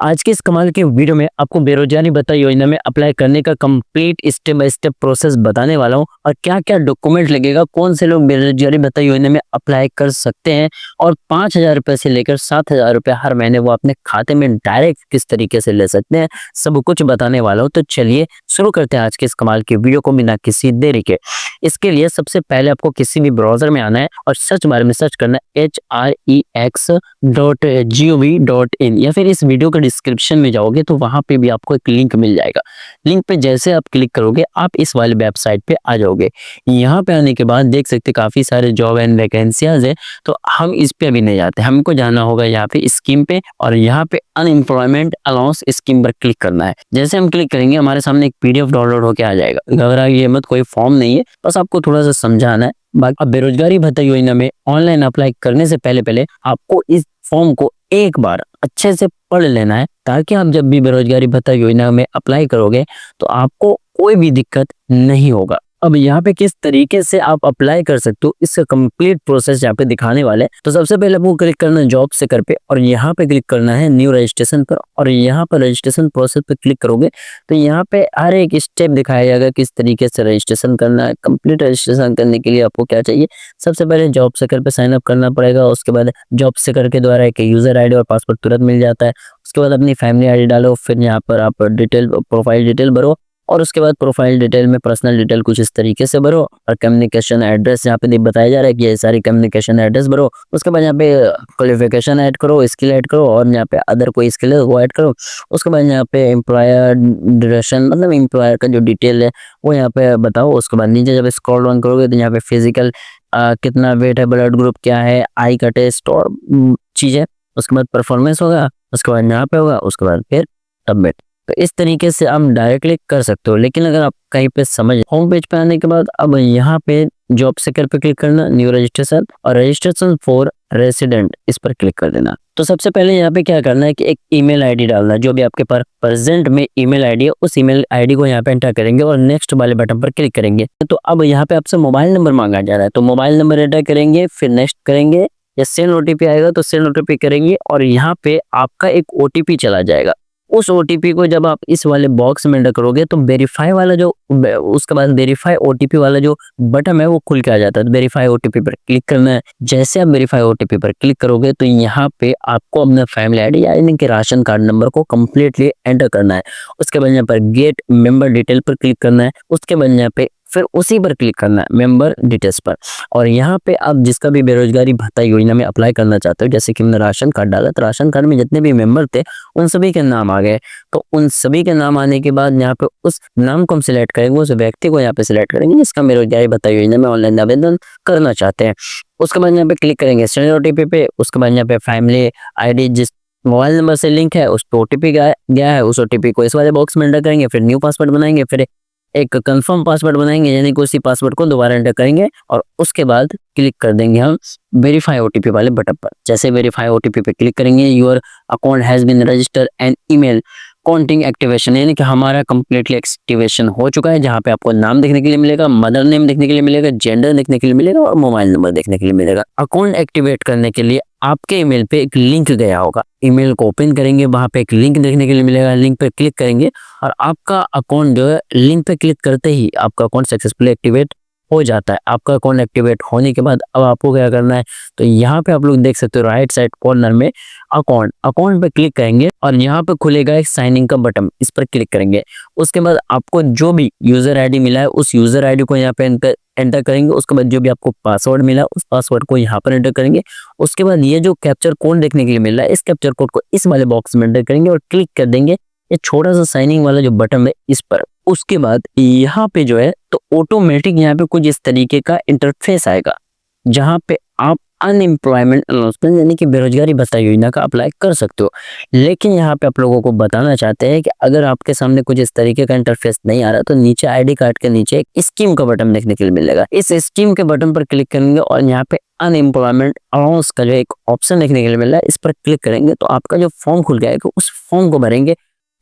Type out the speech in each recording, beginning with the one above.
आज के इस कमाल के वीडियो में आपको बेरोजगारी भत्ता योजना में अप्लाई करने का complete step by step process बताने वाला हूं और क्या क्या डॉक्यूमेंट लगेगा, कौन से लोग बेरोजगारी भत्ता योजना में अप्लाई कर सकते हैं और 5,000 रुपए से लेकर 7,000 रुपए हर महीने वो अपने खाते में डायरेक्ट किस तरीके से ले सकते हैं, सब कुछ बताने वाला हूँ। तो चलिए शुरू करते हैं आज के इस कमाल के वीडियो को बिना किसी देरी के। इसके लिए सबसे पहले आपको किसी भी ब्राउजर में आना है और सर्च बार में सर्च करना है HREX.gov.in या फिर इस वीडियो के डिस्क्रिप्शन में जाओगे तो वहां पे भी आपको एक लिंक मिल जाएगा। लिंक पे जैसे आप क्लिक करोगे आप इस वाले वेबसाइट पे आ जाओगे। यहाँ पे आने के बाद देख सकते काफी सारे जॉब एंड वैकेंसियाज है, तो हम इस पे अभी नहीं जाते, हमको जाना होगा यहाँ पे स्कीम पे और यहाँ पे अनएम्प्लॉयमेंट अलाउंस स्कीम पर क्लिक करना है। जैसे हम क्लिक करेंगे हमारे सामने एक PDF डाउनलोड होकर आ जाएगा। घबराइए मत, कोई फॉर्म नहीं है, बस आपको थोड़ा सा समझाना है। बाकी अब बेरोजगारी भत्ता योजना में ऑनलाइन अप्लाई करने से पहले पहले आपको इस फॉर्म को एक बार अच्छे से पढ़ लेना है, ताकि आप जब भी बेरोजगारी भत्ता योजना में अप्लाई करोगे तो आपको कोई भी दिक्कत नहीं होगा। अब यहाँ पे किस तरीके से आप अप्लाई कर सकते हो इसका कंप्लीट प्रोसेस यहाँ पे दिखाने वाले हैं। तो सबसे पहले आपको क्लिक करना है जॉब सीकर पे और यहाँ पे क्लिक करना है न्यू रजिस्ट्रेशन पर और यहाँ पर रजिस्ट्रेशन प्रोसेस पे क्लिक करोगे तो यहाँ पे हर एक स्टेप दिखाया जाएगा किस तरीके से रजिस्ट्रेशन करना है। कंप्लीट रजिस्ट्रेशन करने के लिए आपको क्या चाहिए, सबसे पहले जॉब सीकर पे साइन अप करना पड़ेगा। उसके बाद जॉब सीकर के द्वारा एक यूजर ID और पासवर्ड तुरंत मिल जाता है। उसके बाद अपनी फैमिली ID डालो, फिर यहाँ पर आप डिटेल प्रोफाइल डिटेल भरो और उसके बाद प्रोफाइल डिटेल में पर्सनल डिटेल कुछ इस तरीके से भरो और कम्युनिकेशन एड्रेस यहाँ पे बताया जा रहा है कि ये सारी कम्युनिकेशन एड्रेस भरो। उसके बाद यहाँ पे क्वालिफिकेशन ऐड करो, स्किल ऐड करो और यहाँ पे अदर कोई स्किल है वो ऐड करो। उसके बाद यहाँ पे एम्प्लॉयर ड्यूरेशन मतलब एम्प्लॉयर का जो डिटेल है वो यहाँ पे बताओ। उसके बाद नीचे जब स्क्रॉल डाउन करोगे तो यहाँ पे फिजिकल कितना वेट है, ब्लड ग्रुप क्या है, आई का टेस्ट और चीज़ें। उसके बाद परफॉर्मेंस होगा, उसके बाद यहाँ पे होगा, उसके बाद फिर सबमिट। तो इस तरीके से आप डायरेक्टली कर सकते हो। लेकिन अगर आप कहीं पे समझ होम पेज पे आने के बाद अब यहाँ पे जॉब सीकर पे क्लिक करना, न्यू रजिस्ट्रेशन और रजिस्ट्रेशन फॉर रेसिडेंट इस पर क्लिक कर देना। तो सबसे पहले यहाँ पे क्या करना है कि एक ईमेल आईडी डालना है, जो भी आपके पास प्रेजेंट में ईमेल आईडी है उस ईमेल आईडी को यहाँ पे एंटर करेंगे और नेक्स्ट वाले बटन पर क्लिक करेंगे। तो अब यहाँ पे आपसे मोबाइल नंबर मांगा जा रहा है, तो मोबाइल नंबर एंटर करेंगे, फिर नेक्स्ट करेंगे या सेंड OTP आएगा तो सेंड OTP करेंगे और यहाँ पे आपका एक OTP चला जाएगा। उस OTP को जब आप इस वाले बॉक्स में एंटर करोगे तो वेरीफाई वाला जो उसके बाद वेरीफाई OTP वाला जो बटन है वो खुल के आ जाता है। तो वेरीफाई OTP पर क्लिक करना है। जैसे आप वेरीफाई OTP पर क्लिक करोगे तो यहाँ पे आपको अपना फैमिली ID यानी कि राशन कार्ड नंबर को कम्प्लीटली एंटर करना है। उसके बाद यहाँ पर गेट मेंबर डिटेल पर क्लिक करना है। उसके बाद यहाँ पे फिर उसी पर क्लिक करना है मेंबर डिटेल्स पर और यहाँ पे आप जिसका भी बेरोजगारी भत्ता योजना में अप्लाई करना चाहते हो, जैसे कि हमने राशन कार्ड डाला तो राशन कार्ड में जितने भी मेंबर थे उन सभी के नाम आ गए। तो उन सभी के नाम आने के बाद यहाँ पे उस नाम को हम सिलेक्ट करेंगे, उस व्यक्ति को यहाँ पे सिलेक्ट करेंगे जिसका बेरोजगारी भत्ता योजना में ऑनलाइन आवेदन करना चाहते हैं। उसके बाद यहाँ पे क्लिक करेंगे सेंड OTP पे। उसके बाद यहाँ पे फैमिली ID जिस मोबाइल नंबर से लिंक है उस पर OTP गया है, उस OTP को इस वाले बॉक्स में एंटर करेंगे, फिर न्यू पासवर्ड बनाएंगे, फिर एक कंफर्म पासवर्ड बनाएंगे यानी कि उसी पासवर्ड को दोबारा एंटर करेंगे और उसके बाद क्लिक कर देंगे हम वेरीफाई OTP वाले बटन पर। जैसे वेरीफाई OTP पे क्लिक करेंगे your account has been registered and email counting activation यानी कि हमारा कंप्लीटली एक्टिवेशन हो चुका है, जहाँ पे आपको नाम देखने के लिए मिलेगा, मदर नेम देखने के लिए मिलेगा, जेंडर देखने के लिए मिलेगा और मोबाइल नंबर देखने के लिए मिलेगा। अकाउंट एक्टिवेट करने के लिए आपके ईमेल पे एक लिंक गया होगा, ईमेल को ओपन करेंगे, वहां पे एक लिंक देखने के लिए मिलेगा, लिंक पे क्लिक करेंगे और आपका अकाउंट जो है लिंक पे क्लिक करते ही आपका अकाउंट सक्सेसफुली एक्टिवेट हो जाता है। आपका अकाउंट एक्टिवेट होने के बाद अब आपको क्या करना है, तो यहाँ पे आप लोग देख सकते हो राइट साइड कॉर्नर में अकाउंट पे क्लिक करेंगे और यहाँ पे खुलेगा एक साइन इन का बटन, इस पर क्लिक करेंगे। उसके बाद आपको जो भी यूजर ID मिला है उस यूजर ID को यहाँ पे एंटर करेंगे। उसके बाद जो भी आपको पासवर्ड मिला उस पासवर्ड को यहाँ पर एंटर करेंगे। उसके बाद ये जो कैप्चर कोड देखने के लिए मिल रहा है इस कैप्चर कोड को इस वाले बॉक्स में एंटर करेंगे और क्लिक कर देंगे ये छोटा सा साइनिंग वाला जो बटन है इस पर। उसके बाद यहाँ पे जो है तो ऑटोमेटिक यहाँ पे कुछ इस तरीके का इंटरफेस आएगा, जहाँ पे आप अनएम्प्लॉयमेंट अनाउंसमेंट यानी कि बेरोजगारी भत्ता योजना का अप्लाई कर सकते हो। लेकिन यहाँ पे आप लोगों को बताना चाहते हैं कि अगर आपके सामने कुछ इस तरीके का इंटरफेस नहीं आ रहा तो नीचे ID कार्ड के नीचे एक स्कीम का बटन देखने के लिए मिलेगा। इस स्कीम के बटन पर क्लिक करेंगे और यहाँ पे अनएम्प्लॉयमेंट अलाउंस का जो एक ऑप्शन देखने के लिए मिल रहा है इस पर क्लिक करेंगे तो आपका जो फॉर्म खुल जाएगा उस फॉर्म को भरेंगे।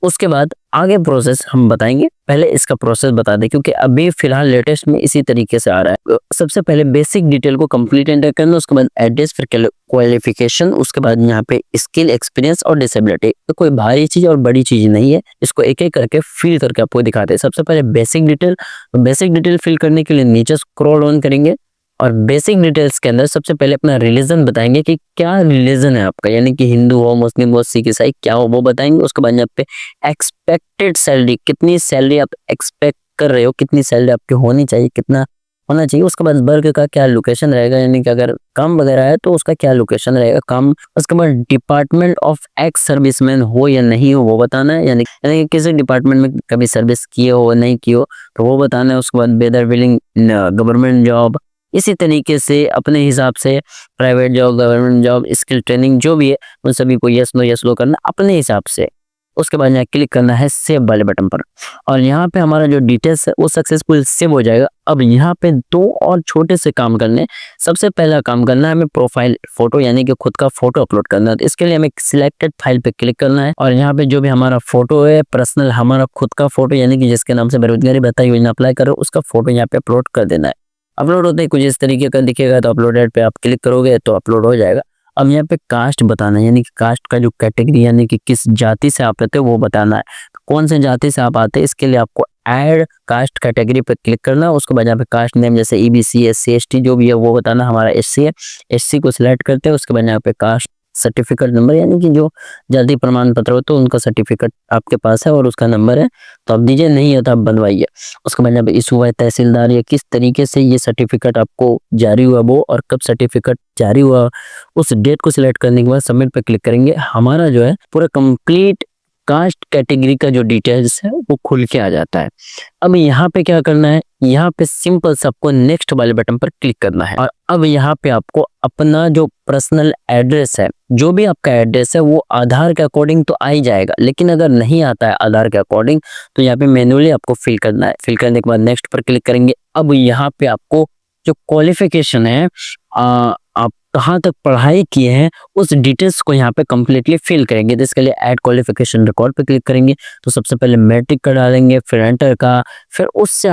उसके बाद आगे प्रोसेस हम बताएंगे, पहले इसका प्रोसेस बता दें क्योंकि अभी फिलहाल लेटेस्ट में इसी तरीके से आ रहा है। सबसे पहले बेसिक डिटेल को कंप्लीट एंटर करना, उसके बाद एड्रेस, फिर क्वालिफिकेशन, उसके बाद यहाँ पे स्किल, एक्सपीरियंस और डिसेबिलिटी। तो कोई भारी चीज और बड़ी चीज नहीं है, इसको एक एक करके फिल करके आपको दिखाते हैं। सबसे पहले basic detail, basic detail fill करने के लिए नीचे स्क्रॉल ऑन करेंगे और बेसिक डिटेल्स के अंदर सबसे पहले अपना रिलीजन बताएंगे कि क्या रिलीजन है आपका, यानी कि हिंदू हो, मुस्लिम हो, सिख, ईसाई क्या हो वो बताएंगे। उसके बाद यहाँ पे एक्सपेक्टेड सैलरी, कितनी सैलरी आप एक्सपेक्ट कर रहे हो, कितनी सैलरी आपकी होनी चाहिए, कितना होना चाहिए। उसके बाद वर्क का क्या लोकेशन रहेगा, यानी कि अगर काम वगैरह है तो उसका क्या लोकेशन रहेगा काम। उसके बाद डिपार्टमेंट ऑफ एक्स सर्विसमैन हो या नहीं हो वो बताना है, यानी कि किसी डिपार्टमेंट में कभी सर्विस किए हो नहीं किए हो तो वो बताना है। उसके बाद वेदर विलिंग गवर्नमेंट जॉब, इसी तरीके से अपने हिसाब से private job, government job, skill training जो भी है उन सभी को यस नो करना अपने हिसाब से। उसके बाद यहाँ क्लिक करना है सेव वाले बटन पर और यहाँ पे हमारा जो डिटेल्स है वो सक्सेसफुल सेव हो जाएगा। अब यहाँ पे दो और छोटे से काम करने। सबसे पहला काम करना है हमें प्रोफाइल फोटो, यानी कि खुद का फोटो अपलोड करना है। तो इसके लिए हमें सिलेक्टेड फाइल पे क्लिक करना है और यहाँ पे जो भी हमारा फोटो है पर्सनल, हमारा खुद का फोटो, यानी कि जिसके नाम से बेरोजगारी भत्ता योजना अप्लाई करो उसका फोटो यहाँ पे अपलोड कर देना है। अपलोड होते ही कुछ इस तरीके का दिखेगा, तो अपलोडेड पे आप क्लिक करोगे तो अपलोड हो जाएगा। अब यहाँ पे कास्ट बताना है, यानी कि कास्ट का जो कैटेगरी, यानी कि किस जाति से आप रहते हो वो बताना है। कौन से जाति से आप आते हैं इसके लिए आपको ऐड कास्ट कैटेगरी पे क्लिक करना है। उसके बाद यहाँ पे कास्ट नेम जैसे ईबीसी, एससी, एसटी जो भी है वो बताना। हमारा एससी है, एससी को सिलेक्ट करते हैं। उसके बाद यहाँ पे कास्ट सर्टिफिकेट नंबर, यानी कि जो जाति प्रमाण पत्र हो तो उनका सर्टिफिकेट आपके पास है और उसका नंबर है तो आप दीजिए, नहीं है तो आप बनवाइए। उसके बाद यहाँ पे इशू है तहसीलदार, या किस तरीके से ये सर्टिफिकेट आपको जारी हुआ वो और कब सर्टिफिकेट जारी हुआ उस डेट को सिलेक्ट करने के बाद सबमिट पे क्लिक करेंगे। हमारा जो है पूरा कंप्लीट कास्ट कैटेगरी का जो डिटेल्स है वो खुल के आ जाता है। अब यहाँ पे क्या करना है, यहाँ पे सिंपल सबको नेक्स्ट वाले बटन पर क्लिक करना है और अब यहाँ पे आपको अपना जो पर्सनल एड्रेस है, जो भी आपका एड्रेस है वो आधार के अकॉर्डिंग तो आ ही जाएगा, लेकिन अगर नहीं आता है आधार के अकॉर्डिंग तो यहाँ पे मैन्युअली आपको फिल करना है। फिल करने के बाद नेक्स्ट पर क्लिक करेंगे। अब यहाँ पे आपको जो क्वालिफिकेशन है, आप कहाँ तक पढ़ाई किए हैं उस डिटेल्स को यहाँ पे कम्प्लीटली फिल करेंगे। तो इसके लिए ऐड क्वालिफिकेशन रिकॉर्ड पे क्लिक करेंगे तो सबसे पहले मैट्रिक का डालेंगे, फिर इंटर का, फिर उससे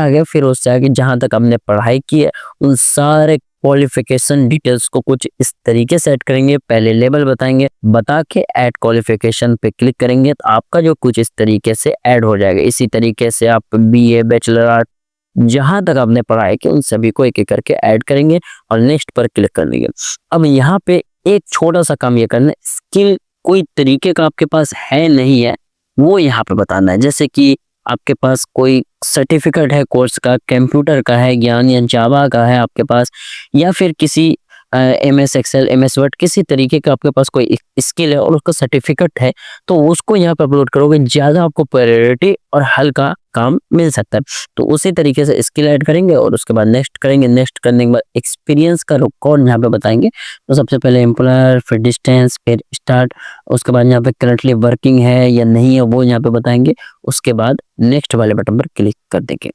आगे जहाँ तक हमने पढ़ाई की है उन सारे क्वालिफिकेशन डिटेल्स को कुछ इस तरीके से ऐड करेंगे। पहले लेवल बताएंगे, बता के ऐड क्वालिफिकेशन पे क्लिक करेंगे तो आपका जो कुछ इस तरीके से ऐड हो जाएगा। इसी तरीके से आप बीए, बैचलर आर्ट, जहां तक आपने पढ़ाई की उन सभी को एक एक करके ऐड करेंगे और नेक्स्ट पर क्लिक कर देंगे। अब यहाँ पे एक छोटा सा काम ये करना है, स्किल कोई तरीके का आपके पास है नहीं है वो यहाँ पे बताना है। जैसे कि आपके पास कोई सर्टिफिकेट है कोर्स का, कंप्यूटर का है, ज्ञान या जावा का है आपके पास, या फिर किसी MS एक्सेल, MS वर्ड, किसी तरीके का आपके पास कोई स्किल है और उसका सर्टिफिकेट है तो उसको यहाँ पे अपलोड करोगे, ज़्यादा आपको प्रायोरिटी और हल्का काम मिल सकता है। तो उसी तरीके से स्किल ऐड करेंगे और उसके बाद नेक्स्ट करेंगे। नेक्स्ट करने के बाद एक्सपीरियंस का रिकॉर्ड यहाँ पे बताएंगे। तो सबसे पहले एम्प्लॉयर, फिर डिस्टेंस, फिर स्टार्ट, उसके बाद यहाँ पे करंटली वर्किंग है या नहीं है वो यहाँ पे बताएंगे। उसके बाद नेक्स्ट वाले बटन पर क्लिक कर देंगे।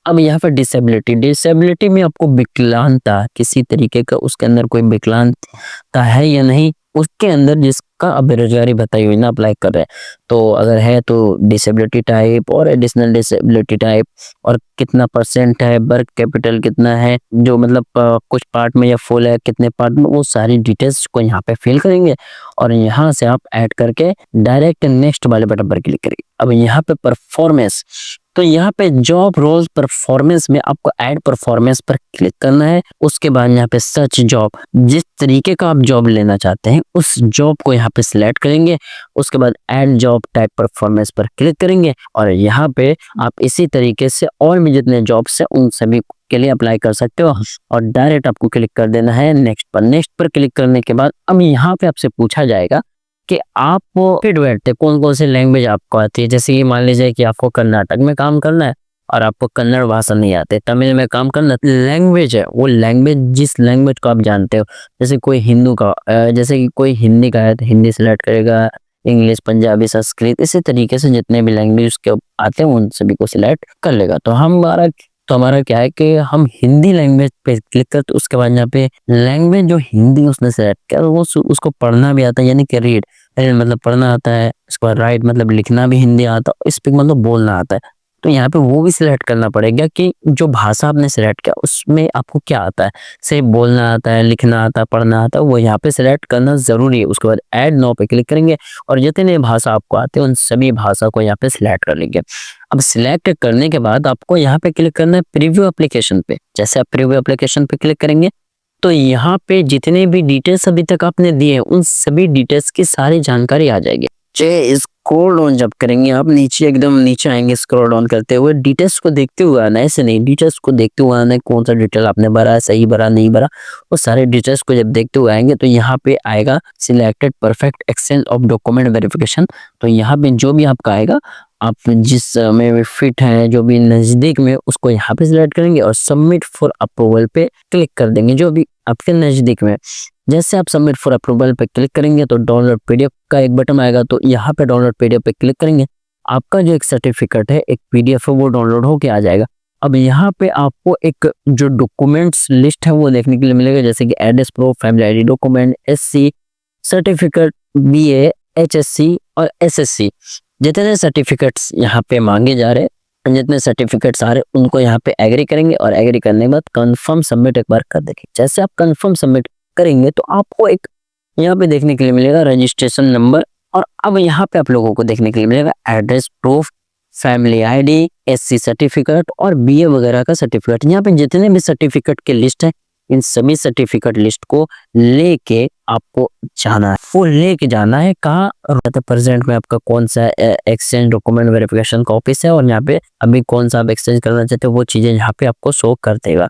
अब यहाँ पर डिसेबिलिटी में आपको विकलांगता, किसी तरीके का उसके अंदर कोई विकलांगता है या नहीं, उसके अंदर जिसका अब बेरोजगारी भत्ता योजना अप्लाई कर रहे हैं तो अगर है तो डिसेबिलिटी टाइप और एडिशनल डिसेबिलिटी टाइप और कितना परसेंट है, वर्क कैपिटल कितना है, जो मतलब कुछ पार्ट में या फुल है कितने पार्ट में, वो सारी डिटेल्स को यहाँ पे फिल करेंगे और यहाँ से आप ऐड करके डायरेक्ट नेक्स्ट वाले बटन पर क्लिक करेंगे। अब यहाँ पे परफॉर्मेंस, तो यहाँ पे जॉब रोल परफॉर्मेंस में आपको ऐड परफॉर्मेंस पर क्लिक करना है। उसके बाद यहाँ पे सर्च जॉब, जिस तरीके का आप जॉब लेना चाहते हैं उस जॉब को यहाँ पे सिलेक्ट करेंगे। उसके बाद ऐड जॉब टाइप परफॉर्मेंस पर क्लिक करेंगे और यहाँ पे आप इसी तरीके से और भी जितने जॉब्स हैं उन सभी के लिए अप्लाई कर सकते हो और डायरेक्ट आपको क्लिक कर देना है नेक्स्ट पर। नेक्स्ट पर क्लिक करने के बाद अब यहाँ पे आपसे पूछा जाएगा कि आप फिट बैठते कौन कौन से लैंग्वेज आपको आती है। जैसे कि मान लीजिए कि आपको कर्नाटक में काम करना है और आपको कन्नड़ भाषा नहीं आती, तमिल में काम करना, लैंग्वेज है वो लैंग्वेज जिस लैंग्वेज को आप जानते हो। जैसे कोई हिंदू का जैसे कि कोई हिंदी का है तो हिंदी सेलेक्ट करेगा, इंग्लिश, पंजाबी, संस्कृत, इसी तरीके से जितने भी लैंग्वेज के आते हैं उन सभी को सिलेक्ट कर लेगा। तो हमारा क्या है कि हम हिंदी लैंग्वेज पे क्लिक करते, उसके बाद यहाँ पे लैंग्वेज जो हिंदी उसने सेलेक्ट किया वो उसको पढ़ना भी आता है, यानी कि रीड, मतलब पढ़ना आता है, उसके बाद राइट मतलब लिखना भी हिंदी आता है, स्पीक मतलब बोलना आता है। तो यहाँ पे वो भी सिलेक्ट करना पड़ेगा कि जो भाषा आपने सिलेक्ट किया उसमें आपको क्या आता है, सिर्फ बोलना आता है, लिखना आता है, पढ़ना आता है, वो यहाँ पे सिलेक्ट करना ज़रूरी है। उसके बाद ऐड नाउ पे क्लिक करेंगे और जितने भाषा आपको आते हैं उन सभी भाषा को यहाँ पे सिलेक्ट कर लेंगे। अब सिलेक्ट करने के बाद आपको यहाँ पे क्लिक करना है प्रीव्यू एप्लीकेशन पे। जैसे आप प्रीव्यू एप्लीकेशन पे क्लिक करेंगे तो यहाँ पे जितने भी डिटेल्स अभी तक आपने दिए हैं उन सभी डिटेल्स की सारी जानकारी आ जाएगी। स्क्रॉल डाउन जब करेंगे आप नीचे एकदम नीचे आएंगे, स्क्रॉल डाउन करते हुए डिटेल्स को देखते हुए आना है, ऐसे नहीं, डिटेल्स को देखते हुए आना है, कौन सा डिटेल आपने भरा है, सही भरा नहीं भरा, वो सारे डिटेल्स को जब देखते हुए आएंगे तो यहाँ पे आएगा selected perfect exchange of document verification. तो यहाँ पे जो भी आपका आएगा, आप जिस में फिट है, जो भी नजदीक में, उसको यहाँ पे सिलेक्ट करेंगे और सबमिट फॉर अप्रूवल पे क्लिक कर देंगे जो भी आपके नजदीक में। जैसे आप सबमिट फॉर अप्रूवल पे क्लिक करेंगे तो डाउनलोड पीडीएफ का एक बटन आएगा, तो यहाँ पे डाउनलोड पीडीएफ पे क्लिक करेंगे, आपका जो एक सर्टिफिकेट है, एक पीडीएफ है, वो डाउनलोड होके आ जाएगा। अब यहाँ पे आपको एक जो डॉक्यूमेंट्स लिस्ट है वो देखने के लिए मिलेगा, जैसे कि address proof, family ID document, SC certificate, BA, HSC और एसएससी, जितने सर्टिफिकेट्स यहाँ पे मांगे जा रहे हैं, जितने सर्टिफिकेट्स आ रहे हैं उनको यहाँ पे एग्री करेंगे और एग्री करने के बाद कंफर्म सबमिट एक बार कर देंगे। जैसे आप कंफर्म सबमिट करेंगे तो आपको एक यहाँ पे देखने के लिए मिलेगा रजिस्ट्रेशन नंबर, और अब यहाँ पे आप लोगों को देखने के लिए मिलेगा address proof, family ID, SC certificate और बीए वगैरह का सर्टिफिकेट। यहाँ पे जितने भी सर्टिफिकेट की लिस्ट है, इन सभी सर्टिफिकेट लिस्ट को लेके आपको जाना है, वो लेके जाना है कहाँ, प्रेजेंट में आपका कौन सा एक्सचेंज डॉक्यूमेंट वेरिफिकेशन का ऑफिस है और यहाँ पे अभी कौन सा आप एक्सचेंज करना चाहते हो, वो चीजें यहाँ पे आपको शो कर देगा।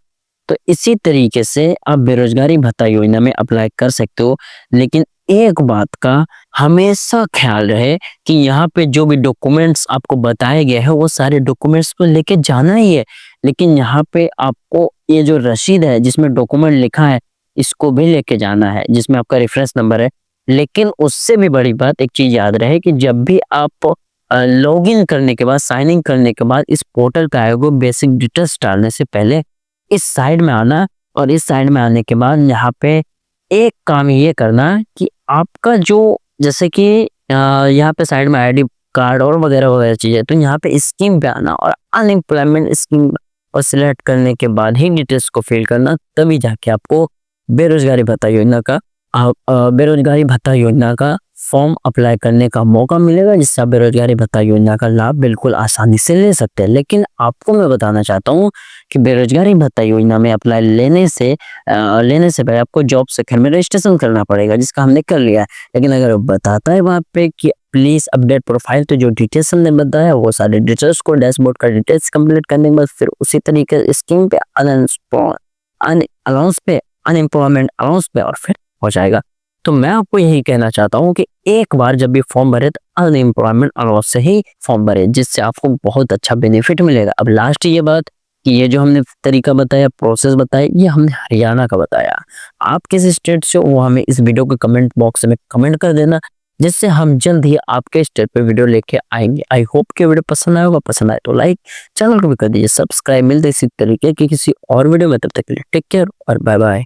तो इसी तरीके से आप बेरोजगारी भत्ता योजना में अप्लाई कर सकते हो। लेकिन एक बात का हमेशा ख्याल रहे कि यहाँ पे जो भी डॉक्यूमेंट्स आपको बताए गए हैं वो सारे डॉक्यूमेंट्स को लेके जाना ही है, लेकिन यहाँ पे आपको ये जो रसीद है जिसमें डॉक्यूमेंट लिखा है इसको भी लेके जाना है, जिसमें आपका रेफरेंस नंबर है। लेकिन उससे भी बड़ी बात एक चीज याद रहे कि जब भी आप लॉगिन करने के बाद, साइन इन करने के बाद इस पोर्टल का आएगा, बेसिक डिटेल्स डालने से पहले इस साइड में आना, और इस साइड में आने के बाद यहाँ पे एक काम ये करना कि आपका जो, जैसे कि यहाँ पे साइड में आईडी कार्ड और वगैरह वगैरह चीजें, तो यहाँ पे स्कीम पे आना और अनएम्प्लॉयमेंट स्कीम और सिलेक्ट करने के बाद ही डिटेल्स को फिल करना, तभी जाके आपको बेरोजगारी भत्ता योजना का फॉर्म अप्लाई करने का मौका मिलेगा, जिससे आप बेरोजगारी भत्ता योजना का लाभ बिल्कुल आसानी से ले सकते हैं। लेकिन आपको मैं बताना चाहता हूँ कि बेरोजगारी भत्ता योजना में अप्लाई लेने से पहले आपको जॉब सेक्टर में रजिस्ट्रेशन करना पड़ेगा, जिसका हमने कर लिया है। लेकिन अगर बताता है वहाँ पे कि प्लीज अपडेट प्रोफाइल, तो जो डिटेल्स हमने बताया वो सारे डिटेल्स को, डैशबोर्ड का डिटेल्स कंप्लीट करने के बाद फिर उसी तरीके स्कीम पे, अनएम्प्लॉयमेंट अलाउंस पे और फिर हो जाएगा। तो मैं आपको यही कहना चाहता हूँ कि एक बार जब भी फॉर्म भरे तो अनएम्प्लॉयमेंट अलाउंस से ही फॉर्म भरे, जिससे आपको बहुत अच्छा बेनिफिट मिलेगा। अब लास्ट ये बात कि ये जो हमने तरीका बताया, प्रोसेस बताया, ये हमने हरियाणा का बताया। आप किस स्टेट से हो वो हमें इस वीडियो के कमेंट बॉक्स में कमेंट कर देना, जिससे हम जल्द ही आपके स्टेट पे वीडियो लेके आएंगे। आई होप कि वीडियो पसंद आएगा, पसंद आए तो लाइक, चैनल को भी कर दीजिए सब्सक्राइब। मिलते इसी तरीके की किसी और वीडियो में, तब तक के लिए टेक केयर और बाय बाय।